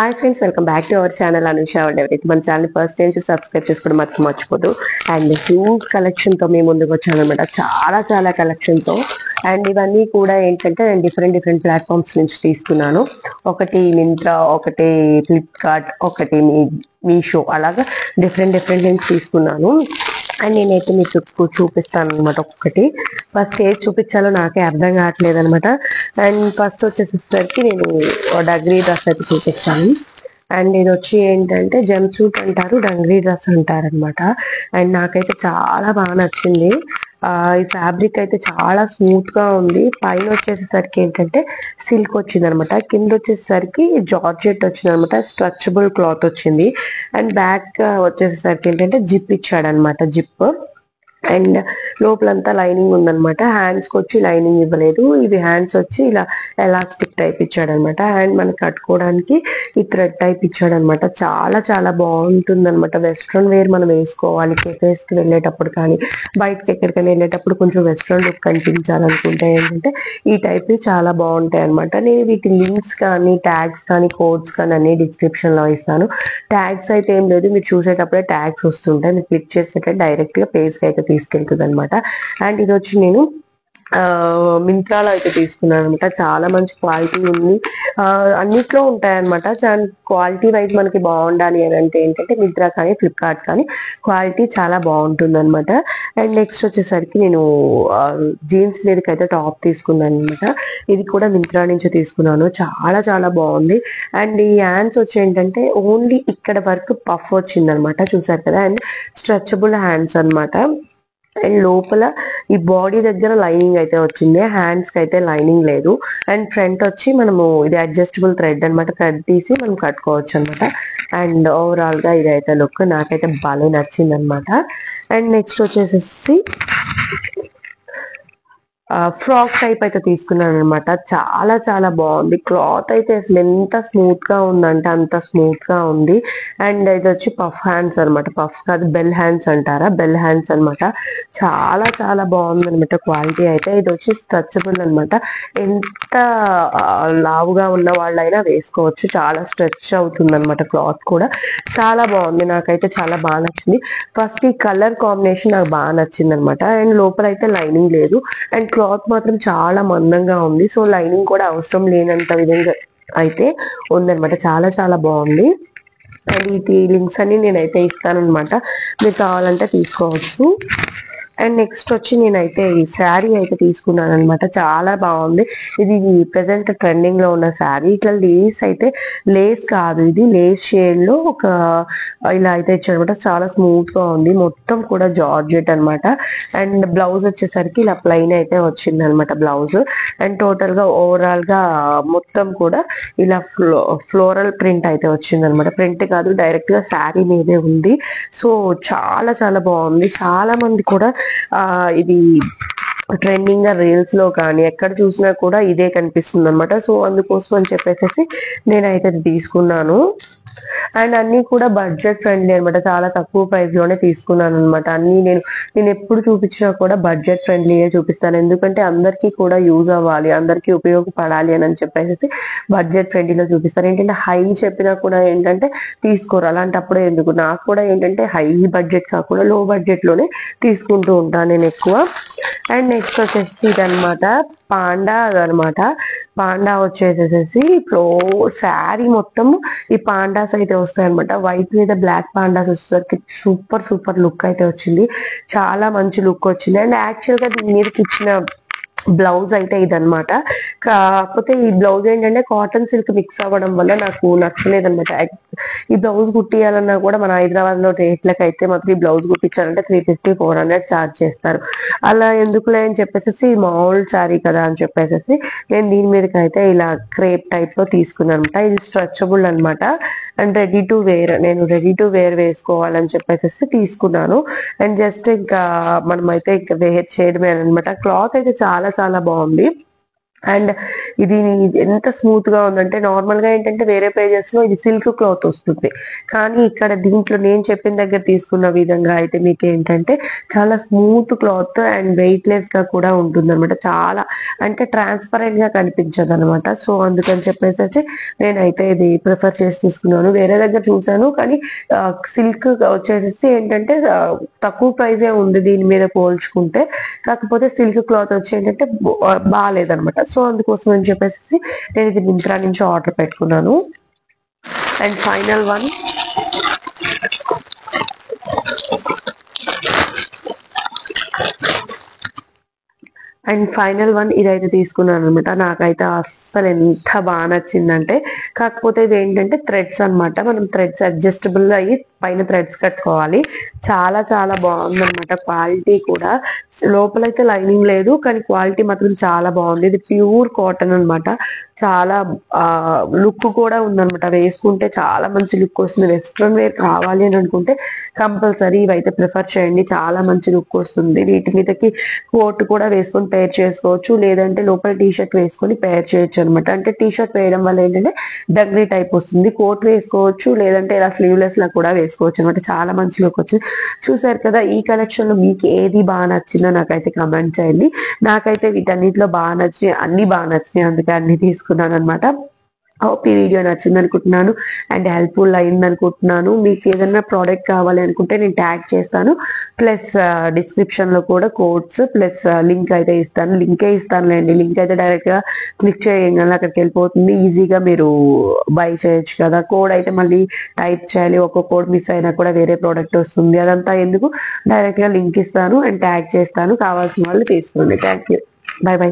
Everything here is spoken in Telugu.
Hi friends, welcome back to our channel Anusha. And ఎవరైతే మన ఛానల్ ఫస్ట్ టైం సబ్స్క్రైబ్ చేసుకోవడం మాత్రం మర్చిపోదు. అండ్ హ్యూజ్ కలెక్షన్తో మేము ముందుకు వచ్చాను అనమాట. చాలా కలెక్షన్తో. అండ్ ఇవన్నీ కూడా ఏంటంటే నేను డిఫరెంట్ ప్లాట్ఫామ్స్ నుంచి తీసుకున్నాను. ఒకటి మింత్రా, ఒకటి ఫ్లిప్కార్ట్, ఒకటి మీషో, అలాగా డిఫరెంట్ నుంచి తీసుకున్నాను. అండ్ నేనైతే మీకు చూపిస్తాను అనమాట. ఒక్కటి ఫస్ట్ ఏది చూపించాలో నాకే అర్థం కావట్లేదు అనమాట. అండ్ ఫస్ట్ వచ్చేసరికి నేను డగ్రీ డ్రెస్ అయితే చూపిస్తాను. అండ్ ఇది వచ్చి ఏంటంటే జంప్ సూట్ అంటారు, డంగ్రీ డ్రెస్ అంటారు అనమాట. అండ్ నాకైతే చాలా బాగా నచ్చింది. ఈ ఫ్యాబ్రిక్ అయితే చాలా స్మూత్ గా ఉంది. పైన వచ్చేసరికి ఏంటంటే సిల్క్ వచ్చింది అనమాట, కింద వచ్చేసరికి జార్జెట్ వచ్చింది అనమాట, స్ట్రెచబుల్ క్లాత్ వచ్చింది. అండ్ బ్యాక్ వచ్చేసరికి ఏంటంటే జిప్ ఇచ్చాడు అనమాట, జిప్. అండ్ లోపలంతా లైనింగ్ ఉందనమాట. హ్యాండ్స్ కి వచ్చి లైనింగ్ ఇవ్వలేదు, ఇవి హ్యాండ్స్ వచ్చి ఇలా ఎలాస్టిక్ టైప్ ఇచ్చాడు అనమాట. హ్యాండ్ మనకి కట్టుకోవడానికి ఈ థ్రెడ్ టైప్ ఇచ్చాడు అనమాట. చాలా బాగుంటుంది అనమాట. వెస్ట్రన్ వేర్ మనం వేసుకోవాలి కెఫేస్ కి వెళ్ళేటప్పుడు, కానీ బయటకి ఎక్కడికైనా వెళ్ళేటప్పుడు కొంచెం వెస్ట్రన్ లుక్ కనిపించాలనుకుంటే ఏంటంటే ఈ టైప్ చాలా బాగుంటాయి అనమాట. నేను వీటి లింక్స్ కానీ ట్యాగ్స్ కానీ కోడ్స్ కానీ అన్ని డిస్క్రిప్షన్ లో ఇస్తాను. ట్యాగ్స్ అయితే ఏం లేదు, మీరు చూసేటప్పుడే ట్యాగ్స్ వస్తుంటాయి, మీరు క్లిక్ చేసేటప్పుడు డైరెక్ట్ గా పేజ్ కి అయితే తీసుకెళ్తుంది అనమాట. అండ్ ఇది వచ్చి నేను మింత్రాలో అయితే తీసుకున్నాను అనమాట. చాలా మంచి క్వాలిటీ ఉంది. అన్నిట్లో ఉంటాయన్నమాట. క్వాలిటీ వైజ్ మనకి బాగుండాలి అని అంటే ఏంటంటే మింత్రా కానీ ఫ్లిప్కార్ట్ కానీ క్వాలిటీ చాలా బాగుంటుంది అనమాట. అండ్ నెక్స్ట్ వచ్చేసరికి నేను జీన్స్ మీదకి అయితే టాప్ తీసుకున్నాను అనమాట. ఇది కూడా మింత్రా నుంచి తీసుకున్నాను. చాలా బాగుంది. అండ్ ఈ హ్యాండ్స్ వచ్చి ఏంటంటే ఓన్లీ ఇక్కడ వరకు పఫ్ వచ్చింది అనమాట, చూసారు కదా. అండ్ స్ట్రెచబుల్ హ్యాండ్స్ అనమాట. అండ్ లోపల ఈ బాడీ దగ్గర లైనింగ్ అయితే వచ్చింది, హ్యాండ్స్ కి అయితే లైనింగ్ లేదు. అండ్ ఫ్రంట్ వచ్చి మనము ఇది అడ్జస్టబుల్ థ్రెడ్ అనమాట, థ్రెడ్ తీసి మనం కట్టుకోవచ్చు అనమాట. అండ్ ఓవరాల్ గా ఇదైతే లుక్ నాకైతే భలే నచ్చింది అనమాట. అండ్ నెక్స్ట్ వచ్చేసేసి ఫ్రాక్ టైప్ అయితే తీసుకున్నాను అనమాట. చాలా బాగుంది. క్లాత్ అయితే అసలు ఎంత స్మూత్ గా ఉందంటే అంత స్మూత్ గా ఉంది. అండ్ ఇది వచ్చి పఫ్ హ్యాండ్స్ అనమాట, పఫ్ కాదు బెల్ హ్యాండ్స్ అంటారా, బెల్ హ్యాండ్స్ అనమాట. చాలా బాగుంది అనమాట క్వాలిటీ అయితే. ఇది వచ్చి స్ట్రెచబుల్ అనమాట, ఎంత లావుగా ఉన్న వాళ్ళైనా వేసుకోవచ్చు. చాలా స్ట్రెచ్ అవుతుంది అనమాట. క్లాత్ కూడా చాలా బాగుంది, నాకైతే చాలా బాగా నచ్చింది. ఫస్ట్ ఈ కలర్ కాంబినేషన్ నాకు బాగా నచ్చింది అనమాట. అండ్ లోపల అయితే లైనింగ్ లేదు. అండ్ క్లాత్ మాత్రం చాలా మందంగా ఉంది, సో లైనింగ్ కూడా అవసరం లేనంత విధంగా అయితే ఉందన్నమాట. చాలా బాగుంది. అండ్ ఈ లింక్స్ అన్ని నేనైతే ఇస్తాను అనమాట, మీరు కావాలంటే తీసుకోవచ్చు. అండ్ నెక్స్ట్ వచ్చి నేనైతే ఈ శారీ అయితే తీసుకున్నాను అనమాట. చాలా బాగుంది. ఇది ప్రెసెంట్ ట్రెండింగ్ లో ఉన్న శారీ. ఇట్లా లేస్ అయితే, లేస్ కాదు ఇది, లేస్ షేడ్ లో ఒక ఇలా అయితే ఇచ్చారనమాట. చాలా స్మూత్ గా ఉంది, మొత్తం కూడా జార్జెట్ అనమాట. అండ్ బ్లౌజ్ వచ్చేసరికి ఇలా ప్లెయిన్ అయితే వచ్చింది అనమాట బ్లౌజ్. అండ్ టోటల్ గా ఓవరాల్ గా మొత్తం కూడా ఇలా ఫ్లోరల్ ప్రింట్ అయితే వచ్చింది అనమాట. ప్రింట్ కాదు, డైరెక్ట్ గా శారీ మీదే ఉంది. సో చాలా బాగుంది. చాలా మంది కూడా ఇది ట్రెండింగ్ గా రీల్స్ లో కానీ ఎక్కడ చూసినా కూడా ఇదే కనిపిస్తుంది అనమాట. సో అందుకోసం అని చెప్పేసి నేనైతే తీసుకున్నాను. అండ్ అన్ని కూడా బడ్జెట్ ఫ్రెండ్లీ అనమాట, చాలా తక్కువ ప్రైస్ లోనే తీసుకున్నాను అనమాట. అన్ని నేను ఎప్పుడు చూపించినా కూడా బడ్జెట్ ఫ్రెండ్లీగా చూపిస్తాను, ఎందుకంటే అందరికీ కూడా యూజ్ అవ్వాలి, అందరికీ ఉపయోగపడాలి అని చెప్పేసి బడ్జెట్ ఫ్రెండ్లీలో చూపిస్తాను. ఏంటంటే హై చెప్పినా కూడా ఏంటంటే తీసుకోరు, అలాంటప్పుడే ఎందుకు. నాకు కూడా ఏంటంటే హై బడ్జెట్ కాకుండా లో బడ్జెట్ లోనే తీసుకుంటూ ఉంటాను నేను ఎక్కువ. అండ్ నెక్స్ట్ వచ్చేసి ఇదనమాట పాండా అనమాట. పాండా వచ్చేసేసి శారీ మొత్తం ఈ పాండాస్ అయితే వస్తాయి అనమాట. వైట్ మీద బ్లాక్ పాండాస్ వచ్చేసరికి సూపర్ లుక్ అయితే వచ్చింది. చాలా మంచి లుక్ వచ్చింది. అండ్ యాక్చువల్ గా దీని మీదకి ఇచ్చిన బ్లౌజ్ అయితే ఇదనమాట. కాకపోతే ఈ బ్లౌజ్ ఏంటంటే కాటన్ సిల్క్ మిక్స్ అవ్వడం వల్ల నాకు నచ్చలేదు అనమాట. ఈ బ్లౌజ్ కుట్టియాలన్నా కూడా మన హైదరాబాద్ లో రేట్లకైతే మాత్రం ఈ బ్లౌజ్ కుట్టించాలంటే 350-400 ఛార్జ్ చేస్తారు. అలా ఎందుకులే అని చెప్పేసి మామూలు శారీ కదా అని చెప్పేసి నేను దీని మీదకి అయితే ఇలా క్రేప్ టైప్ లో తీసుకున్నాను అనమాట. ఇది స్ట్రెచబుల్ అనమాట. అండ్ రెడీ టు వేర్, నేను రెడీ టు వేర్ వేసుకోవాలని చెప్పేసి తీసుకున్నాను. అండ్ జస్ట్ ఇంకా మనమైతే ఇంకా వేర్ చేయడమే అనమాట. క్లాత్ అయితే చాలా బాగుంది. అండ్ ఇది ఎంత స్మూత్ గా ఉందంటే, నార్మల్ గా ఏంటంటే వేరే పేజెస్ లో ఇది సిల్క్ క్లాత్ వస్తుంది, కానీ ఇక్కడ దీంట్లో నేను చెప్పిన దగ్గర తీసుకున్న విధంగా అయితే మీకు ఏంటంటే చాలా smooth cloth and weight less గా కూడా ఉంటుంది అనమాట. చాలా అంటే ట్రాన్స్పరెంట్ గా కనిపించదు అనమాట. సో అందుకని చెప్పేసి నేనైతే ఇది ప్రిఫర్ చేసి తీసుకున్నాను. వేరే దగ్గర చూసాను కానీ సిల్క్ వచ్చేసి ఏంటంటే తక్కువ ప్రైజే ఉంది దీని మీద పోల్చుకుంటే, కాకపోతే సిల్క్ క్లాత్ వచ్చి ఏంటంటే బాగాలేదనమాట. సో అందుకోసం అని చెప్పేసి నేను ఇది మింత్రా నుంచి ఆర్డర్ పెట్టుకున్నాను. అండ్ ఫైనల్ వన్ ఇదైతే తీసుకున్నాను అనమాట. నాకైతే అస్సలు ఎంత బాగా నచ్చిందంటే, కాకపోతే ఇది ఏంటంటే థ్రెడ్స్ అనమాట. మనం థ్రెడ్స్ అడ్జస్టబుల్ అయ్యి పైన థ్రెడ్స్ కట్టుకోవాలి. చాలా చాలా బాగుందన్నమాట. క్వాలిటీ కూడా లోపలైతే లైనింగ్ లేదు, కానీ క్వాలిటీ మాత్రం చాలా బాగుంది. ఇది ప్యూర్ కాటన్ అనమాట. చాలా లుక్ కూడా ఉందన్నమాట. వేసుకుంటే చాలా మంచి లుక్ వస్తుంది. వెస్ట్రన్ వేర్ కావాలి అని అనుకుంటే కంపల్సరీ ఇవైతే ప్రిఫర్ చేయండి. చాలా మంచి లుక్ వస్తుంది. వీటి మీదకి కోట్ కూడా వేసుకొని పేర్ చేసుకోవచ్చు, లేదంటే లోపల టీ షర్ట్ వేసుకొని పేర్ చేయొచ్చు అనమాట. అంటే టీ షర్ట్ వేయడం వల్ల ఏంటంటే డగ్రీ టైప్ వస్తుంది. కోట్ వేసుకోవచ్చు, లేదంటే ఇలా స్లీవ్లెస్ లా కూడా వేసుకోవచ్చు అనమాట. చాలా మంచి లుక్ వచ్చింది. చూసారు కదా, ఈ కలెక్షన్ లో మీకు ఏది బాగా నచ్చిందో నాకైతే కమెంట్ చేయండి. నాకైతే వీటన్నిటిలో బాగా నచ్చినాయి, అన్ని బాగా నచ్చినాయి, అందుకే అన్ని తీసుకున్నాను అనమాట. హోప్ ఈ వీడియో నచ్చింది అనుకుంటున్నాను అండ్ హెల్ప్ఫుల్ అయింది అనుకుంటున్నాను. మీకు ఏదైనా ప్రోడక్ట్ కావాలి అనుకుంటే నేను ట్యాగ్ చేస్తాను, ప్లస్ డిస్క్రిప్షన్ లో కూడా కోడ్స్ ప్లస్ లింక్ అయితే ఇస్తాను. లింకే ఇస్తానులేండి. లింక్ అయితే డైరెక్ట్ గా క్లిక్ చేయగానే అక్కడికి వెళ్ళిపోతుంది. ఈజీగా మీరు బై చేయొచ్చు కదా. కోడ్ అయితే మళ్ళీ టైప్ చేయాలి, ఒక కోడ్ మిస్ అయినా కూడా వేరే ప్రోడక్ట్ వస్తుంది. అదంతా ఎందుకు, డైరెక్ట్ గా లింక్ ఇస్తాను అండ్ ట్యాగ్ చేస్తాను. కావాల్సిన వాళ్ళు తీసుకోండి. Thank you. By by.